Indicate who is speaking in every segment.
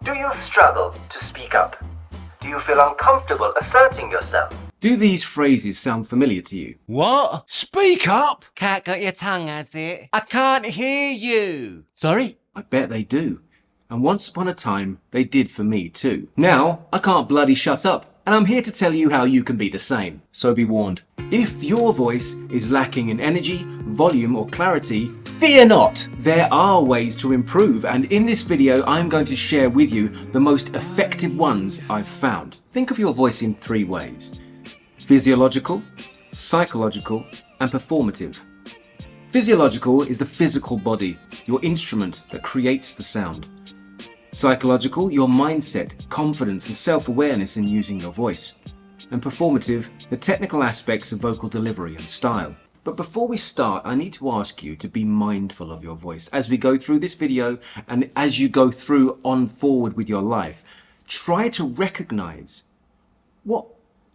Speaker 1: Do you struggle to speak up? Do you feel uncomfortable asserting yourself?
Speaker 2: Do these phrases sound familiar to you?
Speaker 3: What?
Speaker 2: Speak up!
Speaker 3: Cat, got your tongue, has it? I can't hear you. Sorry?
Speaker 2: I bet they do. And once upon a time, they did for me too. Now, I can't bloody shut up, and I'm here to tell you how you can be the same. So be warned. If your voice is lacking in energy, volume, or clarity, fear not! There are ways to improve, and in this video, I'm going to share with you the most effective ones I've found. Think of your voice in 3 ways: physiological, psychological, and performative. Physiological is the physical body, your instrument that creates the sound. Psychological, your mindset, confidence, and self-awareness in using your voice. And performative, the technical aspects of vocal delivery and style. But before we start, I need to ask you to be mindful of your voice as we go through this video and as you go through on forward with your life. Try to recognize what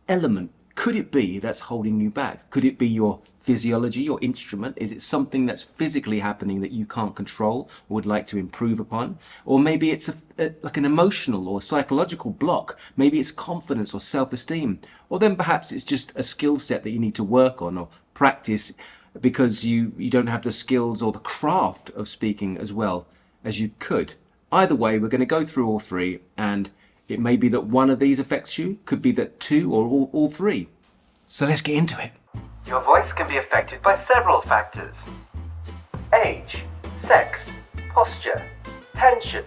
Speaker 2: element could it be that's holding you back? Could it be your physiology, your instrument? Is it something that's physically happening that you can't control or would like to improve upon? Or maybe it's like an emotional or psychological block. Maybe it's confidence or self-esteem. Or then perhaps it's just a skill set that you need to work on or practice because you don't have the skills or the craft of speaking as well as you could. Either way, we're going to go through all 3, and it may be that one of these affects you, could be that 2 or all 3. So let's get into it.
Speaker 1: Your voice can be affected by several factors: age, sex, posture, tension,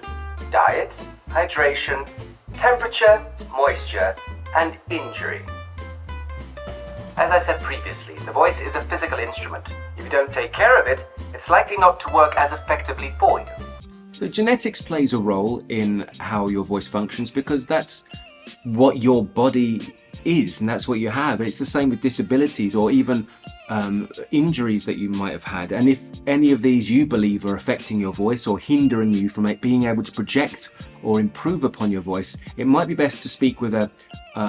Speaker 1: diet, hydration, temperature, moisture, and injury. As I said previously, the voice is a physical instrument. If you don't take care of it, it's likely not to work as effectively for you.
Speaker 2: So genetics plays a role in how your voice functions because that's what your body is and that's what you have. It's the same with disabilities or even injuries that you might have had. And if any of these you believe are affecting your voice or hindering you from being able to project or improve upon your voice, it might be best to speak with a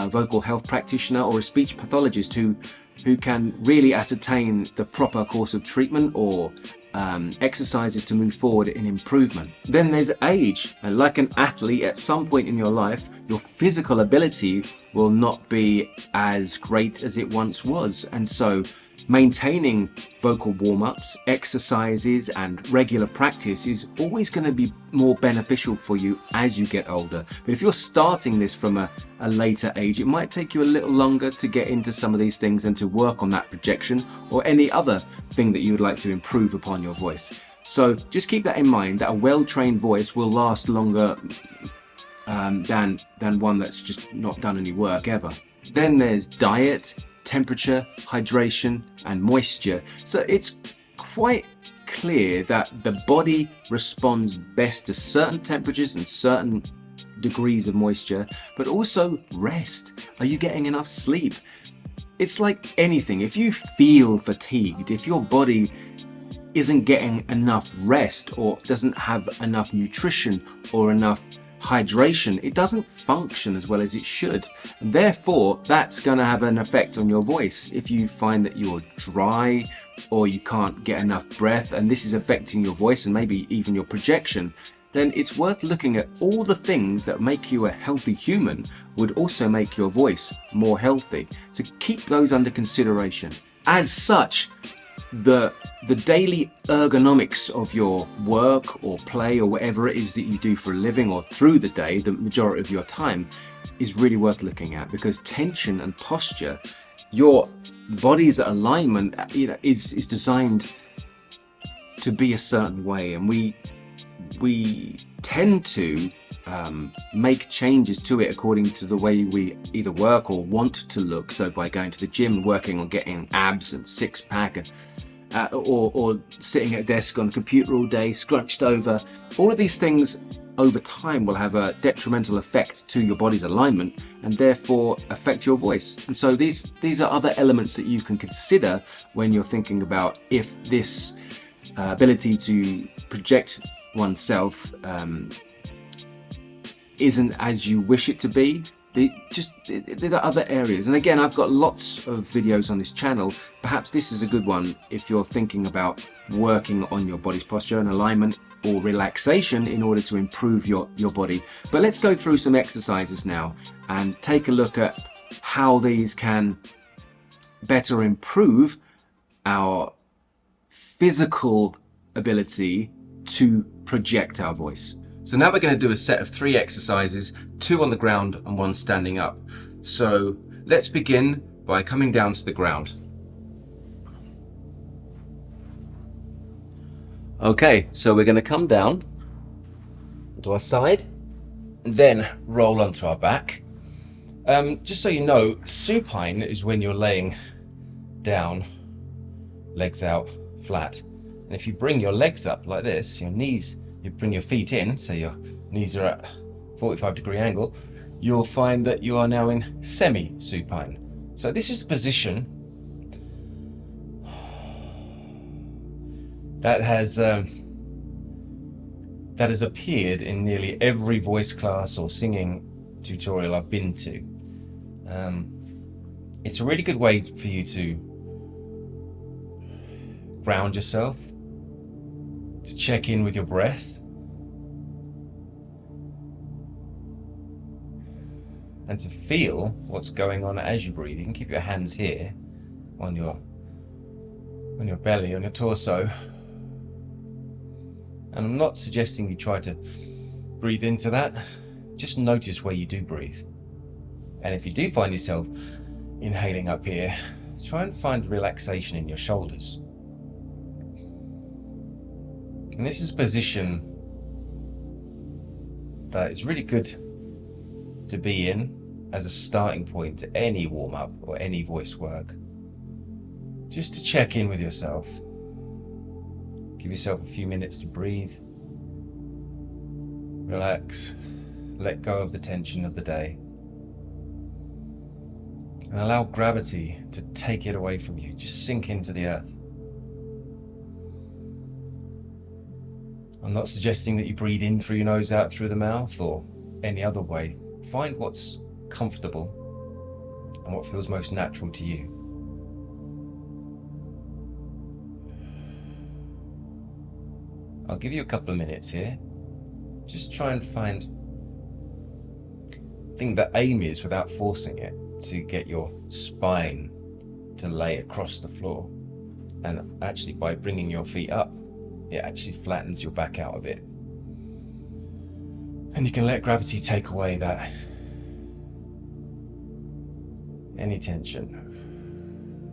Speaker 2: vocal health practitioner or a speech pathologist who can really ascertain the proper course of treatment or exercises to move forward in improvement. Then there's age. Like an athlete, at some point in your life, your physical ability will not be as great as it once was. And so maintaining vocal warm-ups, exercises, and regular practice is always going to be more beneficial for you as you get older. But if you're starting this from a later age, it might take you a little longer to get into some of these things and to work on that projection or any other thing that you would like to improve upon your voice. So just keep that in mind, that a well-trained voice will last longer than one that's just not done any work ever. Then there's diet, temperature, hydration, and moisture. So it's quite clear that the body responds best to certain temperatures and certain degrees of moisture, but also rest. Are you getting enough sleep? It's like anything. If you feel fatigued, if your body isn't getting enough rest or doesn't have enough nutrition or enough hydration, it doesn't function as well as it should. And therefore, that's going to have an effect on your voice. If you find that you're dry or you can't get enough breath and this is affecting your voice and maybe even your projection, then it's worth looking at all the things that make you a healthy human would also make your voice more healthy. So keep those under consideration. As such, the daily ergonomics of your work or play or whatever it is that you do for a living or through the day, the majority of your time, is really worth looking at because tension and posture, your body's alignment, is designed to be a certain way, and we tend to make changes to it according to the way we either work or want to look. So by going to the gym, working on getting abs and six-pack, and or sitting at a desk on a computer all day, scrunched over, all of these things over time will have a detrimental effect to your body's alignment and therefore affect your voice. And so these are other elements that you can consider when you're thinking about if this ability to project oneself isn't as you wish it to be. There are other areas. And again, I've got lots of videos on this channel. Perhaps this is a good one if you're thinking about working on your body's posture and alignment or relaxation in order to improve your body. But let's go through some exercises now and take a look at how these can better improve our physical ability to project our voice. So now we're going to do a set of 3 exercises, 2 on the ground and 1 standing up. So let's begin by coming down to the ground. Okay, so we're going to come down to our side, then roll onto our back. Just so you know, supine is when you're laying down, legs out, flat. And if you bring your legs up like this, your knees, you bring your feet in, so your knees are at 45-degree angle, you'll find that you are now in semi-supine. So this is the position that has appeared in nearly every voice class or singing tutorial I've been to. It's a really good way for you to ground yourself, to check in with your breath, and to feel what's going on as you breathe. You can keep your hands here on your belly, on your torso. And I'm not suggesting you try to breathe into that. Just notice where you do breathe. And if you do find yourself inhaling up here, try and find relaxation in your shoulders. And this is a position that is really good to be in as a starting point to any warm-up or any voice work. Just to check in with yourself. Give yourself a few minutes to breathe, relax, let go of the tension of the day, and allow gravity to take it away from you. Just sink into the earth. I'm not suggesting that you breathe in through your nose, out through the mouth, or any other way. Find what's comfortable and what feels most natural to you. I'll give you a couple of minutes here. Just try and find, I think the aim is, without forcing it, to get your spine to lay across the floor. And actually by bringing your feet up, it actually flattens your back out a bit. And you can let gravity take away that, any tension.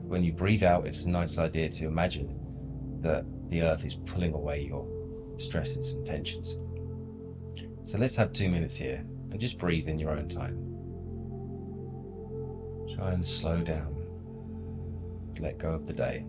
Speaker 2: When you breathe out, it's a nice idea to imagine that the earth is pulling away your stresses and tensions. So let's have 2 minutes here and just breathe in your own time. Try and slow down. Let go of the day.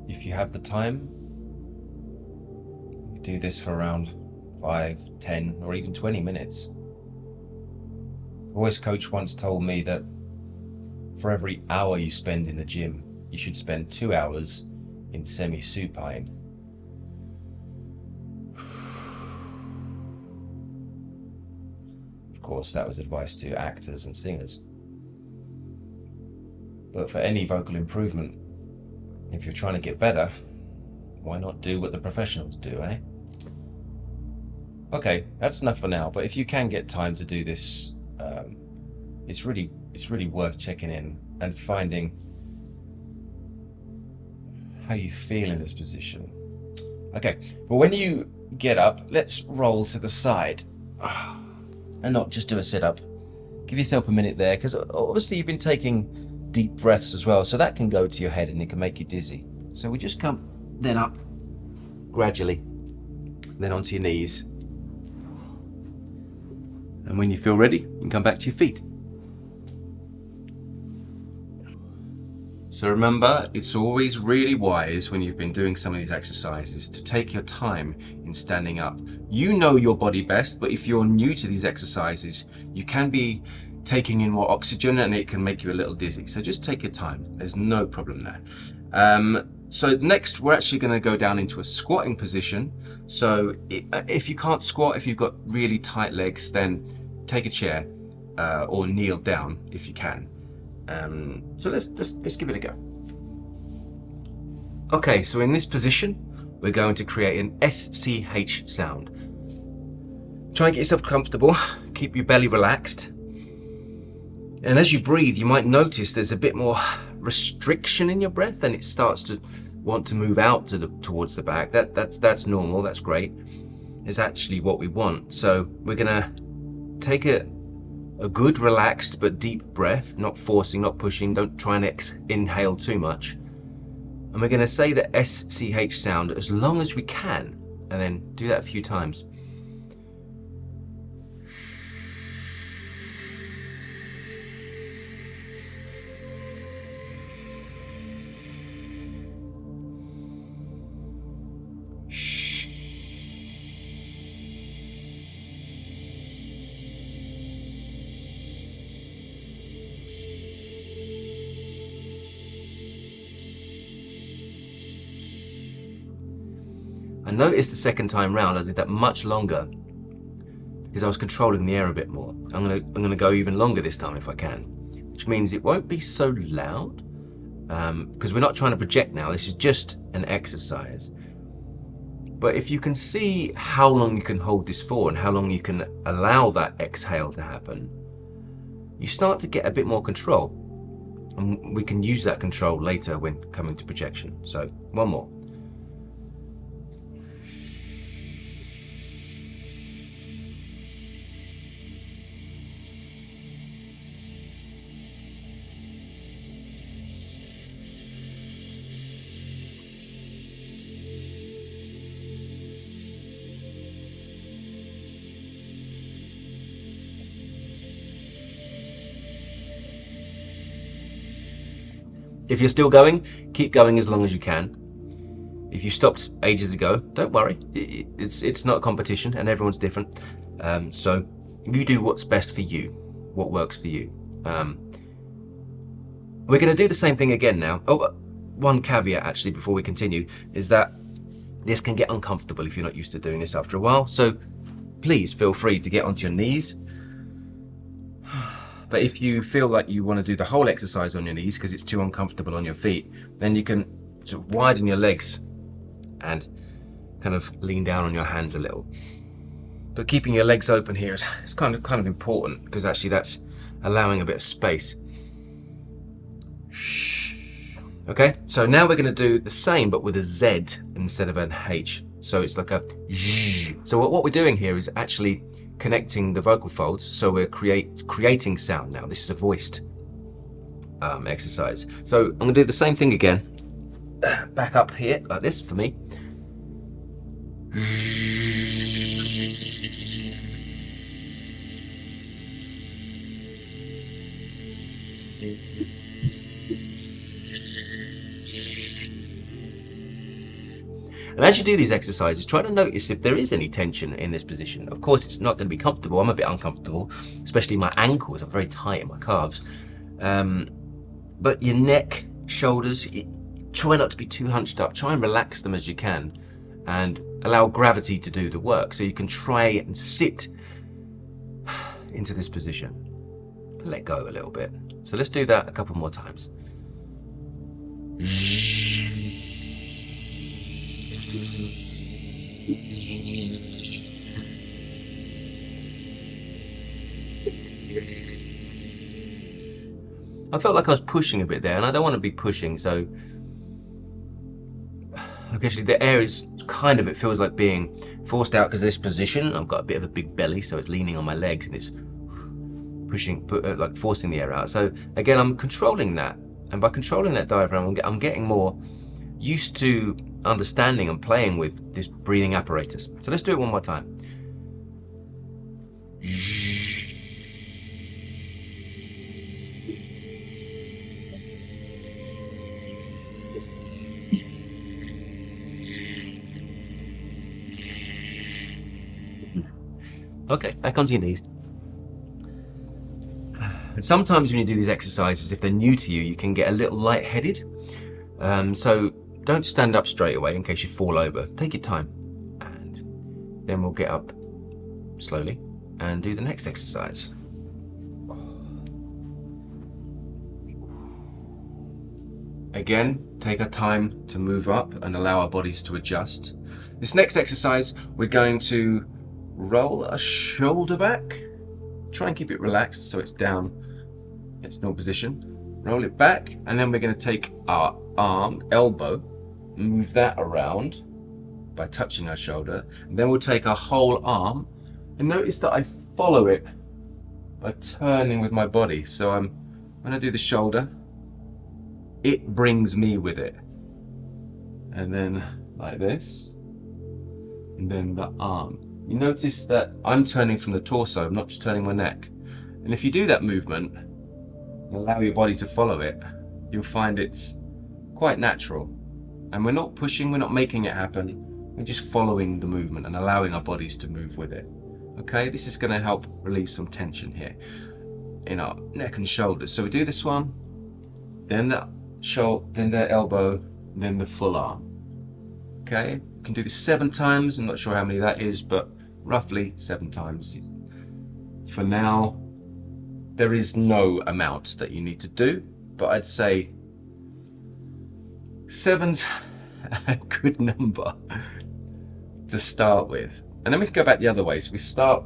Speaker 2: If you have the time, you do this for around 5, 10, or even 20 minutes. A voice coach once told me that for every hour you spend in the gym, you should spend 2 hours in semi-supine. Of course, that was advice to actors and singers. But for any vocal improvement, if you're trying to get better, why not do what the professionals do, eh? Okay, that's enough for now, but if you can get time to do this, it's really worth checking in and finding how you feel in this position. Okay, but when you get up, let's roll to the side and not just do a sit-up. Give yourself a minute there, because obviously you've been taking deep breaths as well, so that can go to your head and it can make you dizzy. So we just come then up gradually, then onto your knees, and when you feel ready, you can come back to your feet. So remember, it's always really wise when you've been doing some of these exercises to take your time in standing up. You know your body best, but if you're new to these exercises, you can be taking in more oxygen and it can make you a little dizzy. So just take your time. There's no problem there. So next, we're actually going to go down into a squatting position. So if you can't squat, if you've got really tight legs, then take a chair or kneel down if you can. So let's give it a go. Okay, so in this position, we're going to create an SCH sound. Try and get yourself comfortable, keep your belly relaxed. And as you breathe, you might notice there's a bit more restriction in your breath and it starts to want to move out towards the back. That's normal, that's great. It's actually what we want. So we're gonna take a good relaxed but deep breath, not forcing, not pushing, don't try and inhale too much. And we're gonna say the SCH sound as long as we can, and then do that a few times. I noticed the second time round I did that much longer because I was controlling the air a bit more. I'm gonna go even longer this time if I can, which means it won't be so loud because we're not trying to project now. This is just an exercise. But if you can see how long you can hold this for and how long you can allow that exhale to happen, you start to get a bit more control. And we can use that control later when coming to projection. So one more. If you're still going, keep going as long as you can. If you stopped ages ago, don't worry. It's not a competition and everyone's different. So you do what's best for you, what works for you. We're going to do the same thing again now. Oh, one caveat actually before we continue is that this can get uncomfortable if you're not used to doing this after a while. So please feel free to get onto your knees. But if you feel like you want to do the whole exercise on your knees because it's too uncomfortable on your feet, then you can sort of widen your legs and kind of lean down on your hands a little. But keeping your legs open here is kind of important because actually that's allowing a bit of space. Okay, so now we're going to do the same but with a Z instead of an H. So it's like a Z. So what we're doing here is actually connecting the vocal folds, so we're creating sound now. This is a voiced exercise. So I'm going to do the same thing again. Back up here like this for me. And as you do these exercises, try to notice if there is any tension in this position. Of course, it's not going to be comfortable. I'm a bit uncomfortable, especially my ankles are very tight in my calves. But your neck, shoulders, try not to be too hunched up. Try and relax them as you can and allow gravity to do the work. So you can try and sit into this position. Let go a little bit. So let's do that a couple more times. I felt like I was pushing a bit there, and I don't want to be pushing, so actually the air is kind of, it feels like being forced out because of this position. I've got a bit of a big belly, so it's leaning on my legs and it's pushing, like forcing the air out. So again, I'm controlling that, and by controlling that diaphragm, I'm getting more used to understanding and playing with this breathing apparatus. So let's do it one more time. Okay, back onto your knees. And sometimes when you do these exercises, if they're new to you, you can get a little lightheaded. So don't stand up straight away in case you fall over. Take your time. And then we'll get up slowly and do the next exercise. Again, take our time to move up and allow our bodies to adjust. This next exercise, we're going to roll a shoulder back. Try and keep it relaxed so it's down, its normal position. Roll it back, and then we're going to take our arm, elbow, move that around by touching our shoulder. And then we'll take our whole arm, and notice that I follow it by turning with my body. So when I do the shoulder, it brings me with it. And then like this, and then the arm. You notice that I'm turning from the torso, I'm not just turning my neck. And if you do that movement, and allow your body to follow it, you'll find it's quite natural. And we're not pushing, we're not making it happen. We're just following the movement and allowing our bodies to move with it. Okay, this is going to help relieve some tension here in our neck and shoulders. So we do this one, then the shoulder, then the elbow, then the full arm. Okay, you can do this 7 times. I'm not sure how many that is, but roughly 7 times. For now, there is no amount that you need to do, but I'd say 7's a good number to start with. And then we can go back the other way. So we start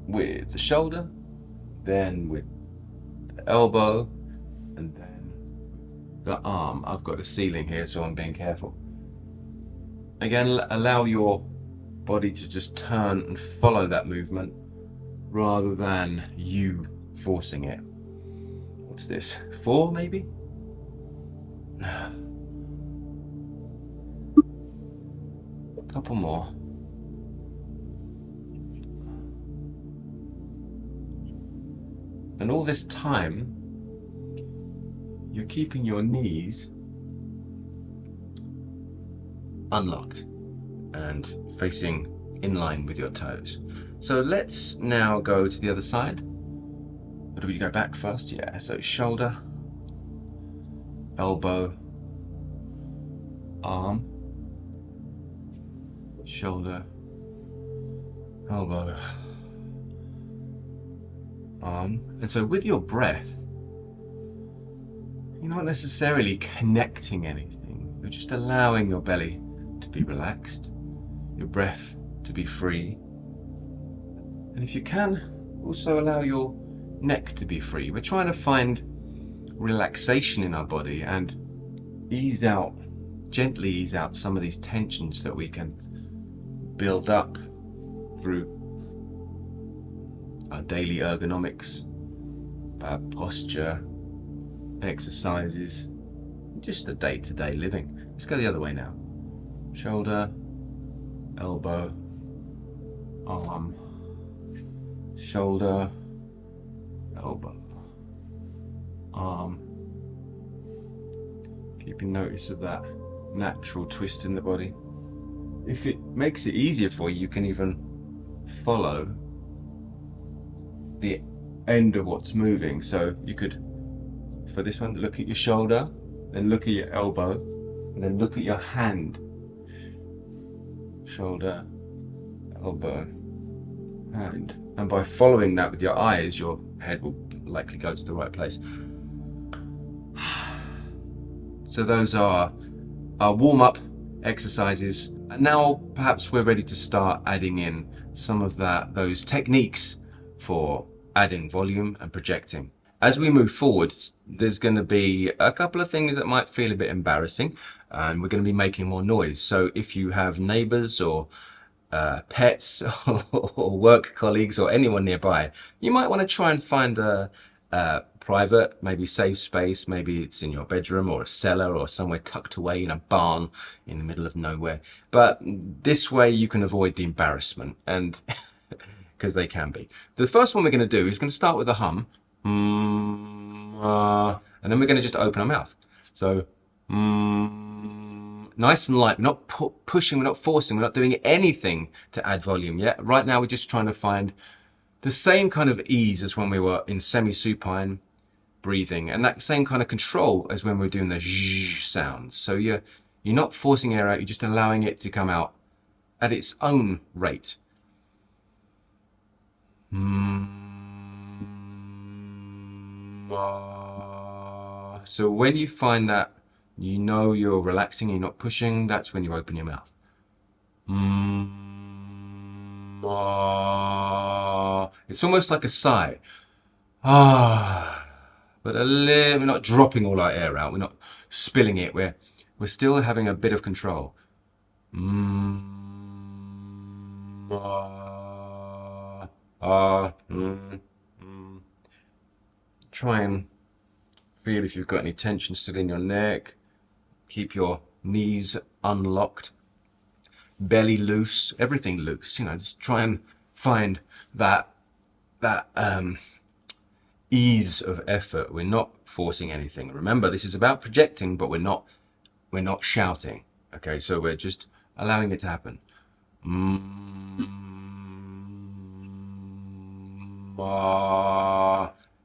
Speaker 2: with the shoulder, then with the elbow, and then the arm. I've got the ceiling here, so I'm being careful. Again, allow your body to just turn and follow that movement rather than you forcing it. What's this? 4 maybe? A couple more. And all this time, you're keeping your knees unlocked and facing in line with your toes. So let's now go to the other side. Or do we go back first? Yeah, so shoulder, elbow, arm, shoulder, elbow, arm. And so with your breath, you're not necessarily connecting anything. You're just allowing your belly to be relaxed, your breath to be free. And if you can, also allow your neck to be free. We're trying to find relaxation in our body and gently ease out some of these tensions that we can build up through our daily ergonomics, our posture, exercises, just the day-to-day living. Let's go the other way now. Shoulder, elbow, arm, shoulder, elbow, arm. Keeping notice of that natural twist in the body. If it makes it easier for you, you can even follow the end of what's moving. So you could, for this one, look at your shoulder, then look at your elbow, and then look at your hand. Shoulder, elbow, hand. And by following that with your eyes, your head will likely go to the right place. So those are our warm-up exercises. And now perhaps we're ready to start adding in some of those techniques for adding volume and projecting. As we move forward, there's going to be a couple of things that might feel a bit embarrassing, and we're going to be making more noise. So if you have neighbors or pets or work colleagues or anyone nearby, you might want to try and find a private, maybe safe space. Maybe it's in your bedroom or a cellar or somewhere tucked away in a barn in the middle of nowhere. But this way you can avoid the embarrassment, and because they can be. The first one we're going to do is going to start with a hum. And then we're going to just open our mouth. So, nice and light. We're not pushing, we're not forcing, we're not doing anything to add volume yet. Right now, we're just trying to find the same kind of ease as when we were in semi-supine breathing, and that same kind of control as when we're doing the zh sounds. So you're not forcing air out, you're just allowing it to come out at its own rate. So when you find that you know you're relaxing, you're not pushing, that's when you open your mouth. It's almost like a sigh. But we're not dropping all our air out. We're not spilling it. We're still having a bit of control. Try and feel if you've got any tension still in your neck. Keep your knees unlocked, belly loose, everything loose. You know, just try and find that ease of effort. We're not forcing anything. Remember, this is about projecting, but we're not shouting. Okay, so we're just allowing it to happen.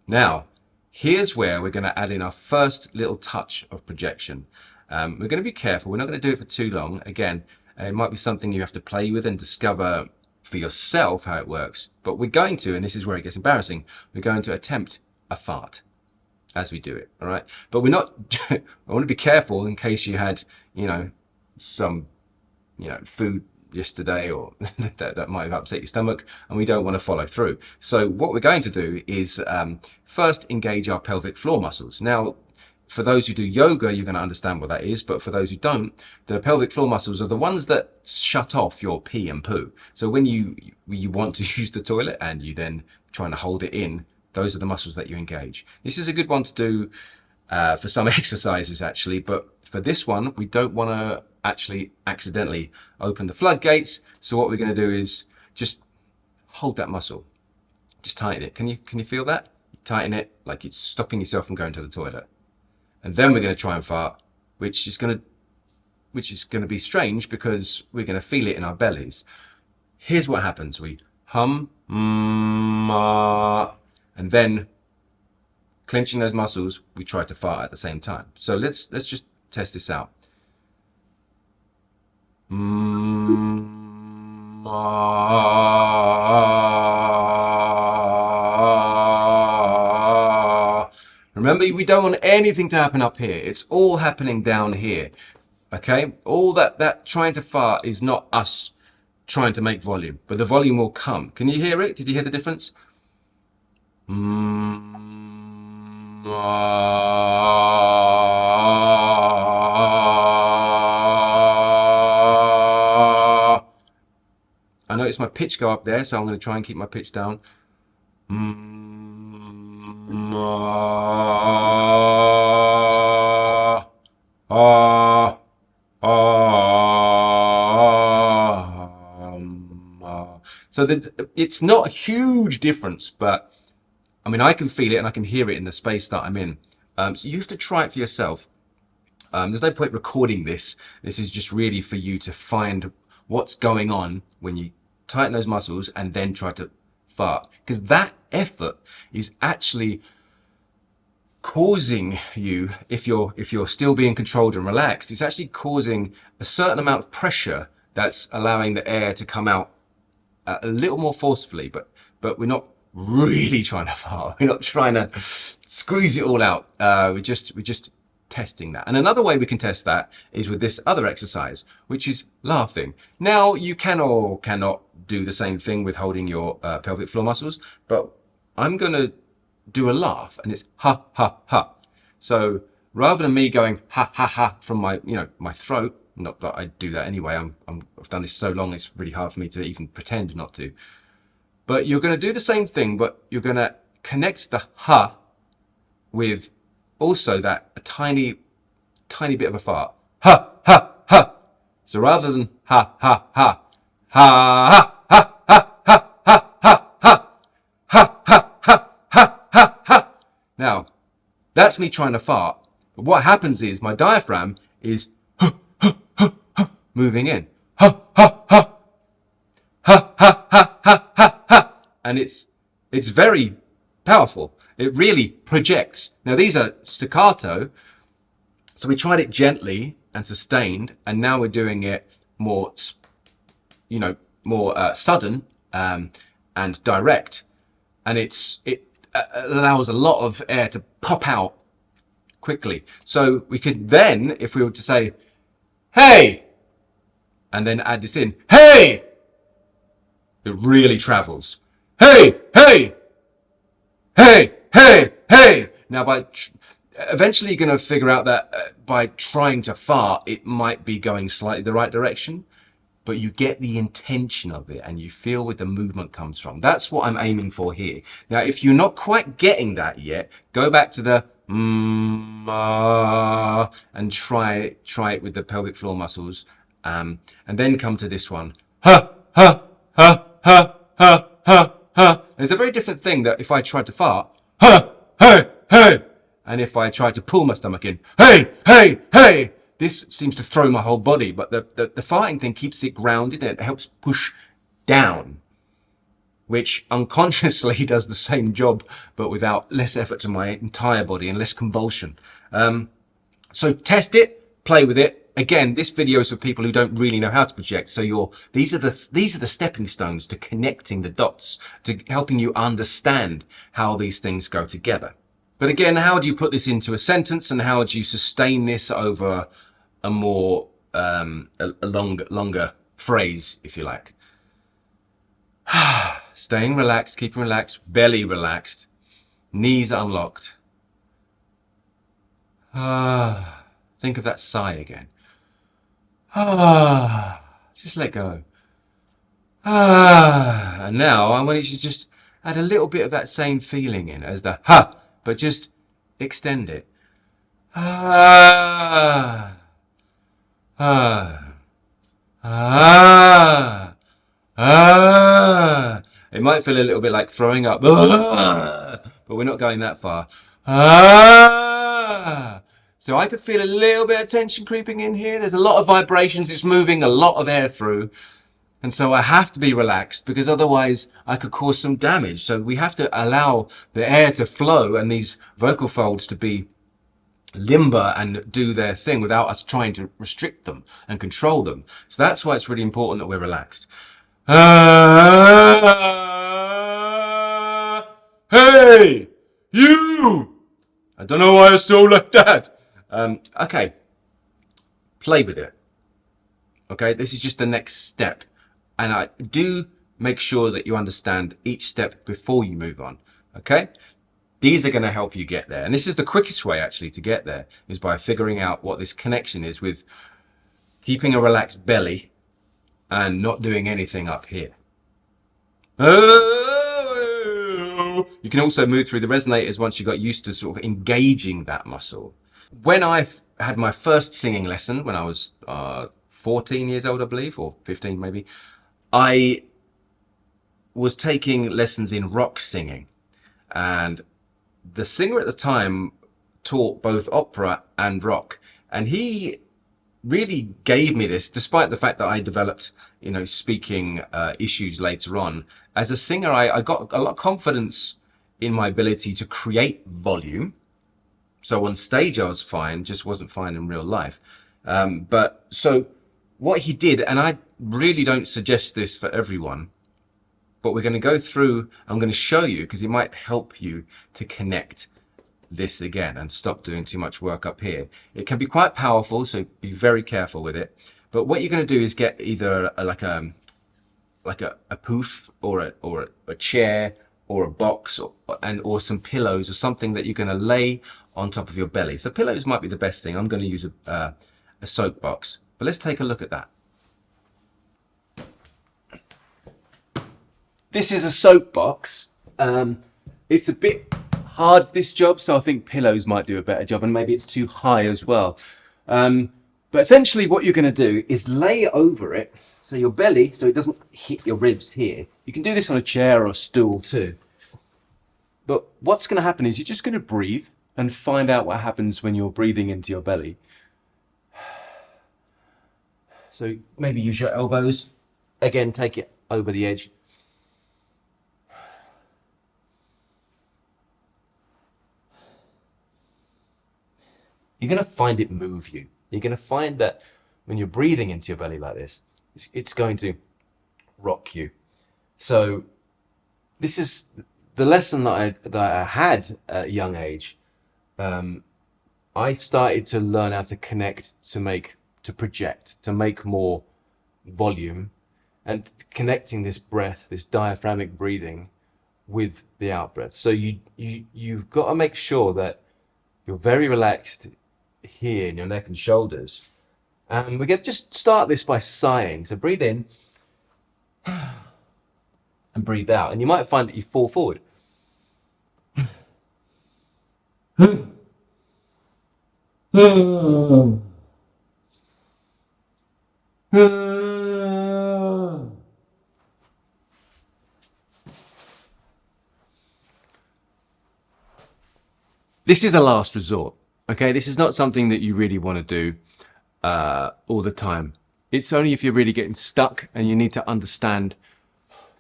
Speaker 2: Now, here's where we're going to add in our first little touch of projection. We're going to be careful. We're not going to do it for too long. Again, it might be something you have to play with and discover for yourself how it works. But we're going to, and this is where it gets embarrassing, we're going to attempt a fart as we do it. All right. But we're not, I want to be careful in case you had, some, food yesterday or that might have upset your stomach, and we don't want to follow through. So what we're going to do is first engage our pelvic floor muscles. Now, for those who do yoga, you're going to understand what that is. But for those who don't, the pelvic floor muscles are the ones that shut off your pee and poo. So when you want to use the toilet and you then trying to hold it in, those are the muscles that you engage. This is a good one to do for some exercises, actually. But for this one, we don't want to actually accidentally open the floodgates. So what we're going to do is just hold that muscle. Just tighten it. Can you feel that? You tighten it like you're stopping yourself from going to the toilet. And then we're going to try and fart, which is going to be strange because we're going to feel it in our bellies. Here's what happens. We hum, and then clenching those muscles, we try to fart at the same time. So let's just test this out. Remember, we don't want anything to happen up here. It's all happening down here. Okay? All that trying to fart is not us trying to make volume, but the volume will come. Can you hear it? Did you hear the difference? I notice my pitch go up there, so I'm going to try and keep my pitch down. So it's not a huge difference, but I mean, I can feel it and I can hear it in the space that I'm in. So you have to try it for yourself. There's no point recording this. This is just really for you to find what's going on when you tighten those muscles and then try to fart. Because that effort is actually causing you, if you're still being controlled and relaxed, it's actually causing a certain amount of pressure that's allowing the air to come out a little more forcefully, but we're not really trying to fart. We're not trying to squeeze it all out. We're just testing that. And another way we can test that is with this other exercise, which is laughing. Now, you can or cannot do the same thing with holding your pelvic floor muscles, but I'm going to do a laugh, and it's ha, ha, ha. So rather than me going ha, ha, ha from my throat, not that I do that anyway, I've done this so long, it's really hard for me to even pretend not to. But you're going to do the same thing, but you're going to connect the ha with also that a tiny bit of a fart. Ha, ha, ha. So rather than ha, ha, ha, ha, ha, ha, ha, ha, ha, ha, ha, ha, ha, ha, ha, ha. Now, that's me trying to fart. But what happens is my diaphragm is, ha, ha, ha, moving in. Ha, ha, ha. Ha, ha, ha, ha, ha, ha. And it's very powerful. It really projects. Now, these are staccato. So we tried it gently and sustained, and now we're doing it more, more sudden and direct. And it allows a lot of air to pop out quickly. So we could then, if we were to say, hey, and then add this in, hey, it really travels. Hey, hey, hey, hey, hey. Now, eventually you're going to figure out that by trying to fart, it might be going slightly the right direction, but you get the intention of it and you feel where the movement comes from. That's what I'm aiming for here. Now, if you're not quite getting that yet, go back to the and try it with the pelvic floor muscles, and then come to this one. Ha, ha, ha, ha, ha, ha, ha. There's a very different thing that if I tried to fart, ha, hey, hey, and if I tried to pull my stomach in, hey, hey, hey, this seems to throw my whole body, but the farting thing keeps it grounded and it helps push down, which unconsciously does the same job, but without less effort to my entire body and less convulsion. So test it, play with it. Again, this video is for people who don't really know how to project. So these are the stepping stones to connecting the dots, to helping you understand how these things go together. But again, how do you put this into a sentence, and how do you sustain this over a more longer phrase, if you like? Staying relaxed, keeping relaxed, belly relaxed, knees unlocked. Think of that sigh again. Just let go. And now I want you to just add a little bit of that same feeling in as the ha, but just extend it. It might feel a little bit like throwing up, but we're not going that far. So I could feel a little bit of tension creeping in here. There's a lot of vibrations. It's moving a lot of air through. And so I have to be relaxed, because otherwise I could cause some damage. So we have to allow the air to flow and these vocal folds to be limber and do their thing without us trying to restrict them and control them. So that's why it's really important that we're relaxed. Hey, you! I don't know why I still like that. Okay, play with it. Okay, this is just the next step. And I do make sure that you understand each step before you move on. Okay? These are going to help you get there. And this is the quickest way actually to get there, is by figuring out what this connection is with keeping a relaxed belly and not doing anything up here. You can also move through the resonators once you got used to sort of engaging that muscle. When I had my first singing lesson, when I was 14 years old, I believe, or 15 maybe, I was taking lessons in rock singing. And the singer at the time taught both opera and rock. And he really gave me this, despite the fact that I developed, speaking issues later on. As a singer, I got a lot of confidence in my ability to create volume. So on stage I was fine, just wasn't fine in real life. But so what he did, and I really don't suggest this for everyone, but we're going to go through, I'm going to show you, because it might help you to connect this again and stop doing too much work up here. It can be quite powerful, so be very careful with it. But what you're going to do is get either like a poof or a chair or a box or some pillows or something that you're going to lay on top of your belly. So pillows might be the best thing. I'm going to use a soapbox, but let's take a look at that. This is a soapbox. It's a bit hard for this job, so I think pillows might do a better job, and maybe it's too high as well. But essentially what you're going to do is lay over it, so your belly, so it doesn't hit your ribs here. You can do this on a chair or a stool too. But what's going to happen is you're just going to breathe and find out what happens when you're breathing into your belly. So maybe use your elbows. Again, take it over the edge. You're going to find it move you. You're going to find that when you're breathing into your belly like this, it's going to rock you. So this is the lesson that I had at a young age. I started to learn how to connect, to project, to make more volume, and connecting this breath, this diaphragmic breathing, with the out breath. So you've got to make sure that you're very relaxed here in your neck and shoulders. And we're going to just start this by sighing. So breathe in and breathe out. And you might find that you fall forward. This is a last resort. Okay, this is not something that you really want to do all the time. It's only if you're really getting stuck and you need to understand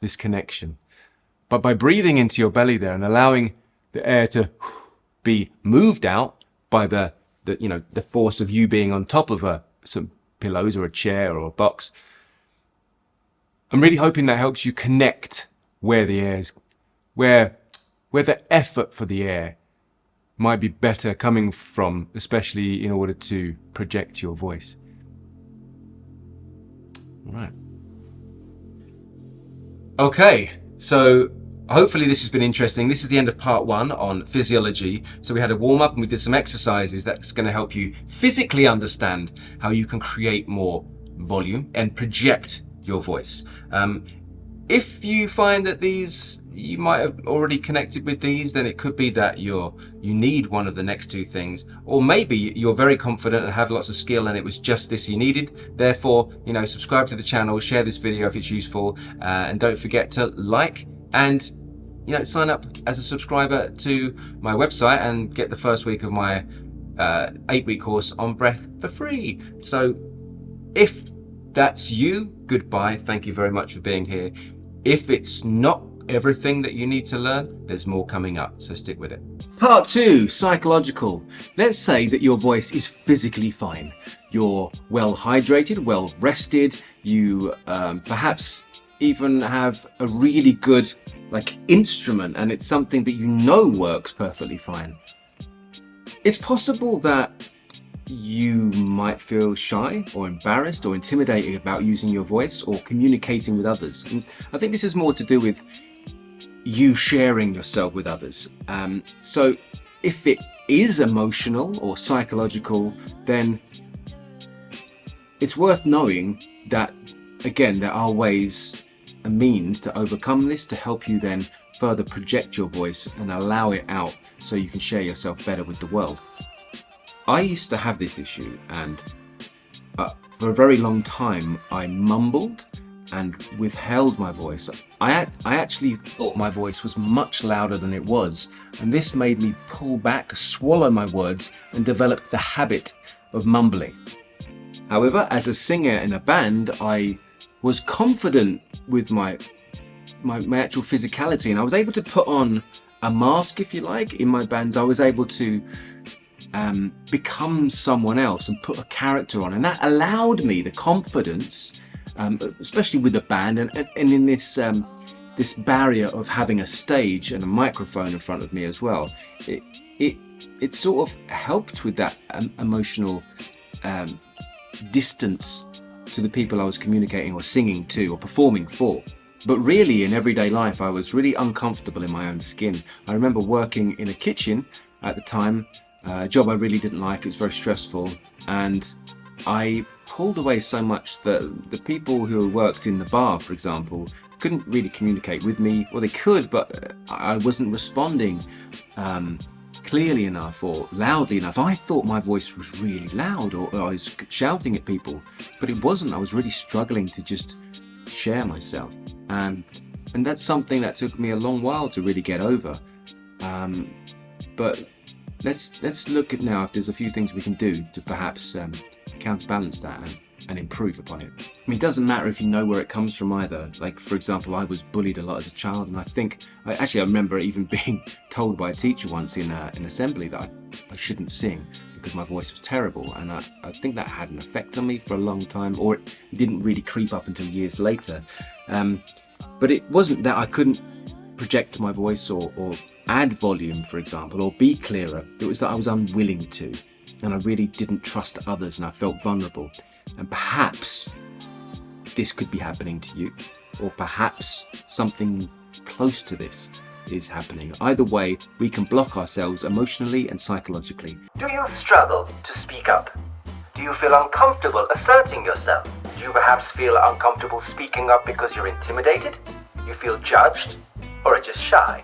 Speaker 2: this connection. But by breathing into your belly there and allowing the air to be moved out by the force of you being on top of some pillows or a chair or a box, I'm really hoping that helps you connect where the air is, where the effort for the air might be better coming from, especially in order to project your voice. All right. Okay, so hopefully this has been interesting. This is the end of part 1 on physiology. So we had a warm up and we did some exercises that's going to help you physically understand how you can create more volume and project your voice. If you find that you might have already connected with these, then it could be that you need one of the next 2 things, or maybe you're very confident and have lots of skill and it was just this you needed. Therefore, subscribe to the channel, share this video if it's useful, and don't forget to like and sign up as a subscriber to my website and get the first week of my 8-week course on breath for free. So if that's you, goodbye. Thank you very much for being here. If it's not everything that you need to learn, there's more coming up, so stick with it. Part 2, psychological. Let's say that your voice is physically fine. You're well hydrated, well rested. You perhaps even have a really good instrument, and it's something that works perfectly fine. It's possible that you might feel shy or embarrassed or intimidated about using your voice or communicating with others. And I think this is more to do with you sharing yourself with others. So if it is emotional or psychological, then it's worth knowing that, again, there are ways and means to overcome this to help you then further project your voice and allow it out so you can share yourself better with the world. I used to have this issue, and for a very long time I mumbled and withheld my voice. I actually thought my voice was much louder than it was, and this made me pull back, swallow my words, and develop the habit of mumbling. However, as a singer in a band, I was confident with my actual physicality, and I was able to put on a mask, if you like. In my bands, I was able to become someone else and put a character on, and that allowed me the confidence, especially with the band and in this barrier of having a stage and a microphone in front of me as well. It sort of helped with that emotional distance to the people I was communicating or singing to or performing for. But really, in everyday life, I was really uncomfortable in my own skin. I remember working in a kitchen at the time, a job I really didn't like. It was very stressful, and I pulled away so much that the people who worked in the bar, for example, couldn't really communicate with me. Well, they could, but I wasn't responding clearly enough or loudly enough. I thought my voice was really loud, or I was shouting at people, but it wasn't. I was really struggling to just share myself, and that's something that took me a long while to really get over. But let's look at now if there's a few things we can do to perhaps counterbalance that and and improve upon it. I mean, it doesn't matter if you know where it comes from either. Like, for example, I was bullied a lot as a child, and I remember even being told by a teacher once in an assembly that I shouldn't sing because my voice was terrible, and I think that had an effect on me for a long time, or it didn't really creep up until years later. But it wasn't that I couldn't project my voice or add volume, for example, or be clearer. It was that I was unwilling to, and I really didn't trust others, and I felt vulnerable. And perhaps this could be happening to you, or perhaps something close to this is happening. Either way, we can block ourselves emotionally and psychologically.
Speaker 1: Do you struggle to speak up? Do you feel uncomfortable asserting yourself? Do you perhaps feel uncomfortable speaking up because you're intimidated? You feel judged? Or are just shy?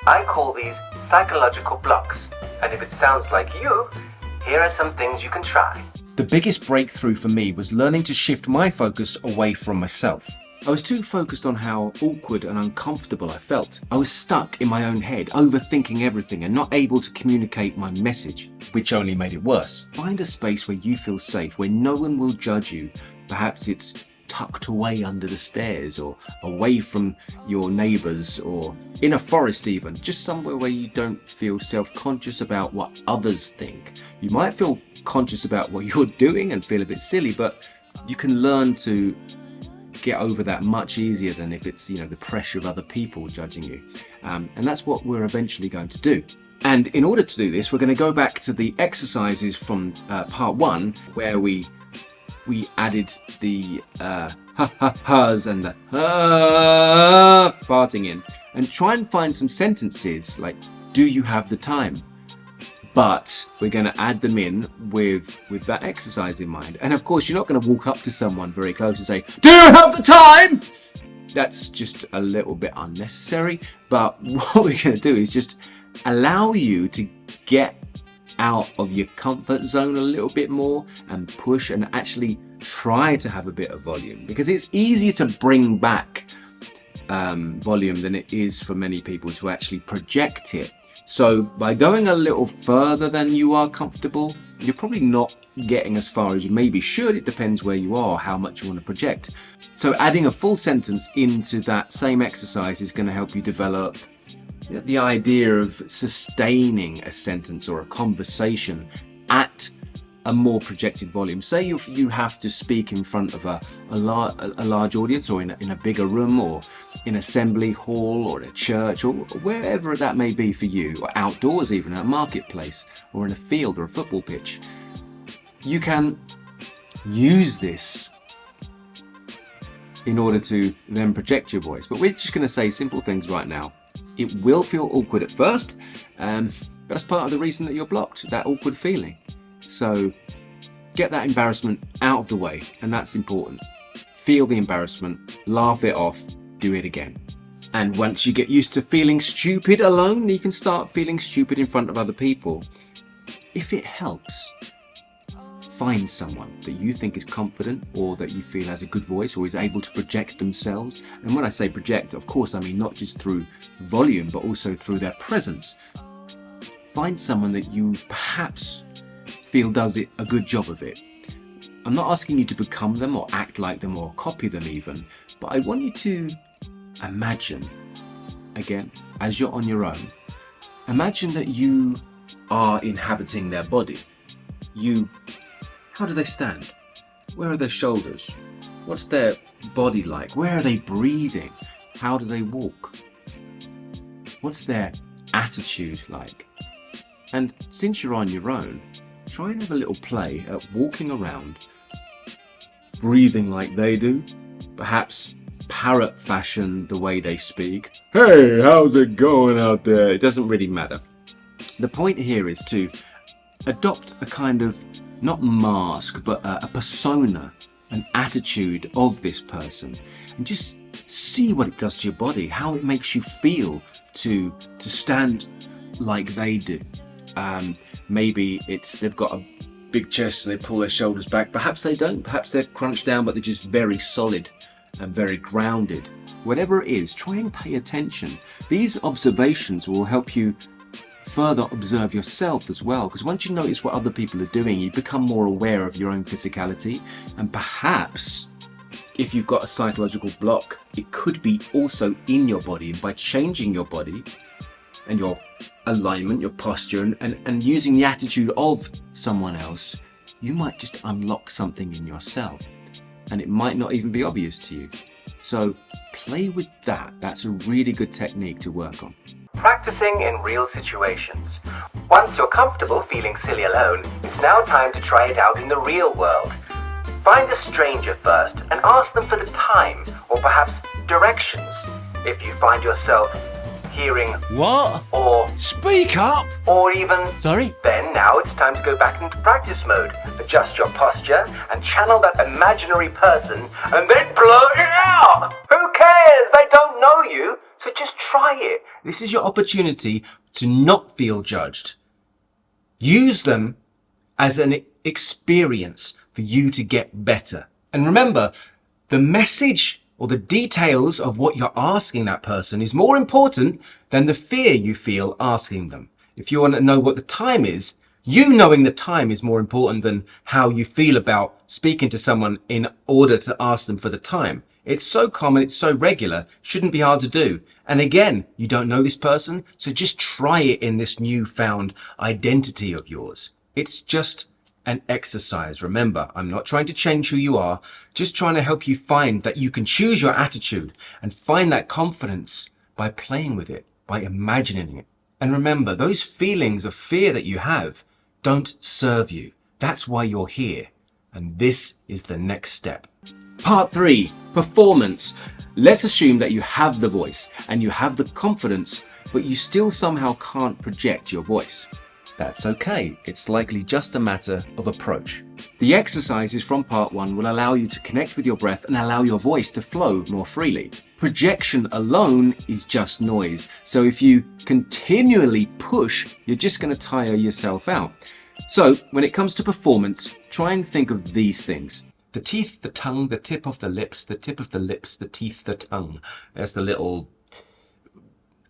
Speaker 1: I call these psychological blocks, and if it sounds like you, here are some things you can try.
Speaker 2: The biggest breakthrough for me was learning to shift my focus away from myself. I was too focused on how awkward and uncomfortable I felt. I was stuck in my own head, overthinking everything and not able to communicate my message, which only made it worse. Find a space where you feel safe, where no one will judge you. Perhaps it's tucked away under the stairs, or away from your neighbours, or in a forest even. Just somewhere where you don't feel self-conscious about what others think. You might feel conscious about what you're doing and feel a bit silly, but you can learn to get over that much easier than if it's, the pressure of other people judging you. And that's what we're eventually going to do. And in order to do this, we're going to go back to the exercises from part 1, where we added the ha-ha-has and the farting in, and try and find some sentences like, do you have the time? But we're going to add them in with that exercise in mind. And of course, you're not going to walk up to someone very close and say, do you have the time? That's just a little bit unnecessary. But what we're going to do is just allow you to get out of your comfort zone a little bit more and push and actually try to have a bit of volume, because it's easier to bring back volume than it is for many people to actually project it. So by going a little further than you are comfortable, you're probably not getting as far as you maybe should. It depends where you are, how much you want to project. So adding a full sentence into that same exercise is going to help you develop the idea of sustaining a sentence or a conversation at a more projected volume. Say you have to speak in front of a large audience, or in a bigger room, or in assembly hall, or in a church, or wherever that may be for you, or outdoors even, at a marketplace, or in a field or a football pitch. You can use this in order to then project your voice. But we're just going to say simple things right now. It will feel awkward at first, but that's part of the reason that you're blocked, that awkward feeling. So get that embarrassment out of the way, and that's important. Feel the embarrassment, laugh it off, do it again. And once you get used to feeling stupid alone, you can start feeling stupid in front of other people. If it helps, find someone that you think is confident, or that you feel has a good voice, or is able to project themselves. And when I say project, of course, I mean not just through volume, but also through their presence. Find someone that you perhaps feel does it a good job of it. I'm not asking you to become them or act like them or copy them even, but I want you to imagine, again, as you're on your own, imagine that you are inhabiting their body. How do they stand? Where are their shoulders? What's their body like? Where are they breathing? How do they walk? What's their attitude like? And since you're on your own, try and have a little play at walking around, breathing like they do, perhaps parrot fashion the way they speak. Hey, how's it going out there? It doesn't really matter. The point here is to adopt a kind of, not mask, but a persona, an attitude of this person, and just see what it does to your body, how it makes you feel to stand like they do. Maybe they've got a big chest and they pull their shoulders back. Perhaps they don't. Perhaps they're crunched down, but they're just very solid and very grounded. Whatever it is, try and pay attention. These observations will help you further observe yourself as well, because once you notice what other people are doing, you become more aware of your own physicality, and perhaps if you've got a psychological block, it could be also in your body. And by changing your body and your alignment, your posture, and using the attitude of someone else, you might just unlock something in yourself, and it might not even be obvious to you. So play with that. That's a really good technique to work on.
Speaker 1: Practicing in real situations. Once you're comfortable feeling silly alone, it's now time to try it out in the real world. Find a stranger first and ask them for the time or perhaps directions. If you find yourself hearing
Speaker 3: What?
Speaker 1: or
Speaker 3: Speak up!
Speaker 1: or even
Speaker 3: Sorry?
Speaker 1: then now it's time to go back into practice mode. Adjust your posture and channel that imaginary person and then blurt it out. Who cares? They don't know you, so just try it.
Speaker 2: This is your opportunity to not feel judged. Use them as an experience for you to get better. And remember, the message or the details of what you're asking that person is more important than the fear you feel asking them. If you want to know what the time is, you knowing the time is more important than how you feel about speaking to someone in order to ask them for the time. It's so common, it's so regular, shouldn't be hard to do. And again, you don't know this person, so just try it in this newfound identity of yours. It's just an exercise. Remember, I'm not trying to change who you are, just trying to help you find that you can choose your attitude and find that confidence by playing with it, by imagining it. And remember, those feelings of fear that you have don't serve you. That's why you're here. And this is the next step. Part 3, performance. Let's assume that you have the voice and you have the confidence, but you still somehow can't project your voice. That's okay. It's likely just a matter of approach. The exercises from part 1 will allow you to connect with your breath and allow your voice to flow more freely. Projection alone is just noise. So if you continually push, you're just going to tire yourself out. So when it comes to performance, try and think of these things. The teeth, the tongue, the tip of the lips, the tip of the lips, the teeth, the tongue. There's the little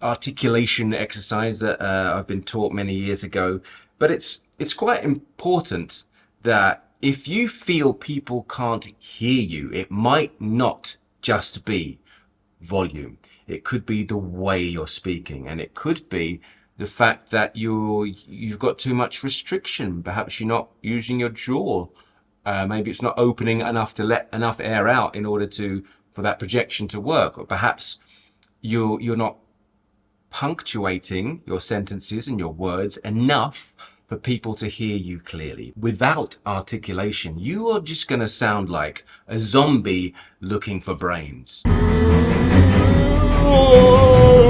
Speaker 2: articulation exercise that I've been taught many years ago. But it's quite important that if you feel people can't hear you, it might not just be volume. It could be the way you're speaking, and it could be the fact that you've got too much restriction. Perhaps you're not using your jaw. Maybe it's not opening enough to let enough air out in order for that projection to work. Or perhaps you're not punctuating your sentences and your words enough for people to hear you clearly. Without articulation, you are just going to sound like a zombie looking for brains.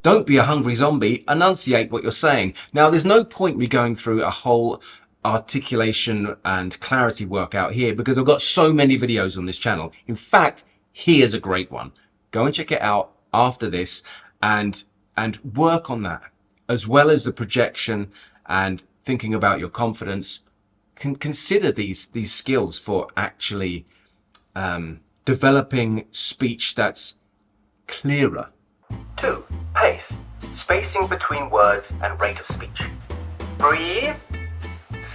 Speaker 2: Don't be a hungry zombie, enunciate what you're saying. Now, there's no point me going through a whole articulation and clarity workout here because I've got so many videos on this channel. In fact, here's a great one. Go and check it out after this and work on that, as well as the projection and thinking about your confidence. Consider these skills for actually developing speech that's clearer.
Speaker 1: 2. Pace. Spacing between words and rate of speech. Breathe.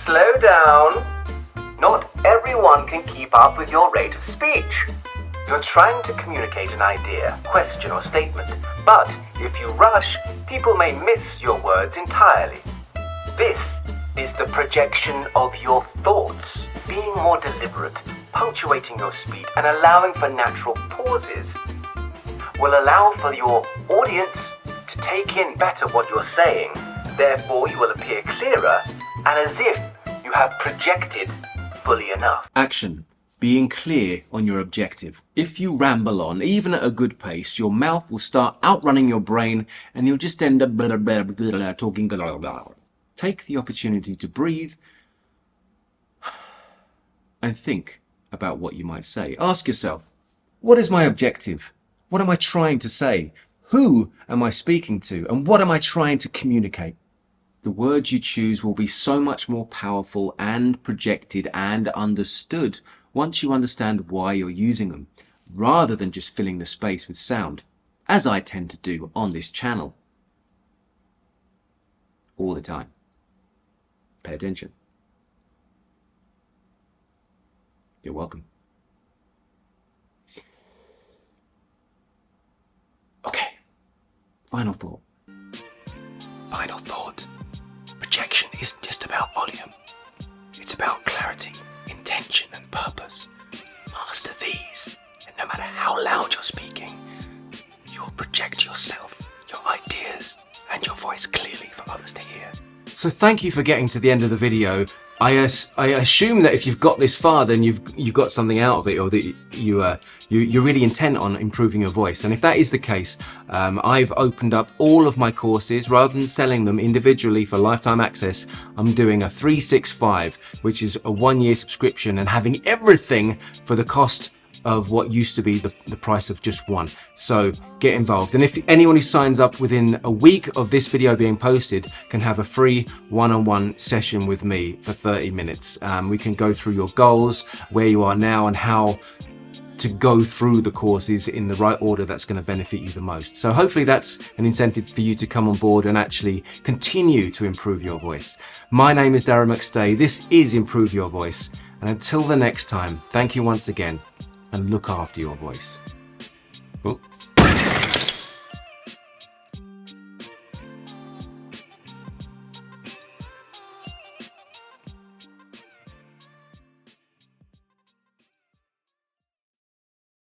Speaker 1: Slow down. Not everyone can keep up with your rate of speech. You're trying to communicate an idea, question, or statement, but if you rush, people may miss your words entirely. This is the projection of your thoughts. Being more deliberate, punctuating your speed, and allowing for natural pauses will allow for your audience to take in better what you're saying. Therefore, you will appear clearer and as if you have projected fully enough.
Speaker 2: Action. Being clear on your objective. If you ramble on, even at a good pace, your mouth will start outrunning your brain and you'll just end up talking. Take the opportunity to breathe and think about what you might say. Ask yourself, what is my objective? What am I trying to say? Who am I speaking to? And what am I trying to communicate? The words you choose will be so much more powerful and projected and understood once you understand why you're using them, rather than just filling the space with sound, as I tend to do on this channel. all the time. Pay attention. You're welcome. Okay, final thought. Final thought. Projection isn't just about volume. It's about clarity, intention, and purpose. Master these, and no matter how loud you're speaking, you'll project yourself, your ideas, and your voice clearly for others to hear. So thank you for getting to the end of the video. I assume that if you've got this far, then you've got something out of it, or that you're really intent on improving your voice. And if that is the case, I've opened up all of my courses. Rather than selling them individually for lifetime access, I'm doing a 365, which is a 1-year subscription, and having everything for the cost of what used to be the price of just one. So get involved. And if anyone who signs up within a week of this video being posted can have a free one-on-one session with me for 30 minutes. We can go through your goals, where you are now, and how to go through the courses in the right order that's going to benefit you the most. So hopefully that's an incentive for you to come on board and actually continue to improve your voice. My name is Darren McStay. This is Improve Your Voice. And until the next time, thank you once again, and look after your voice. Oh.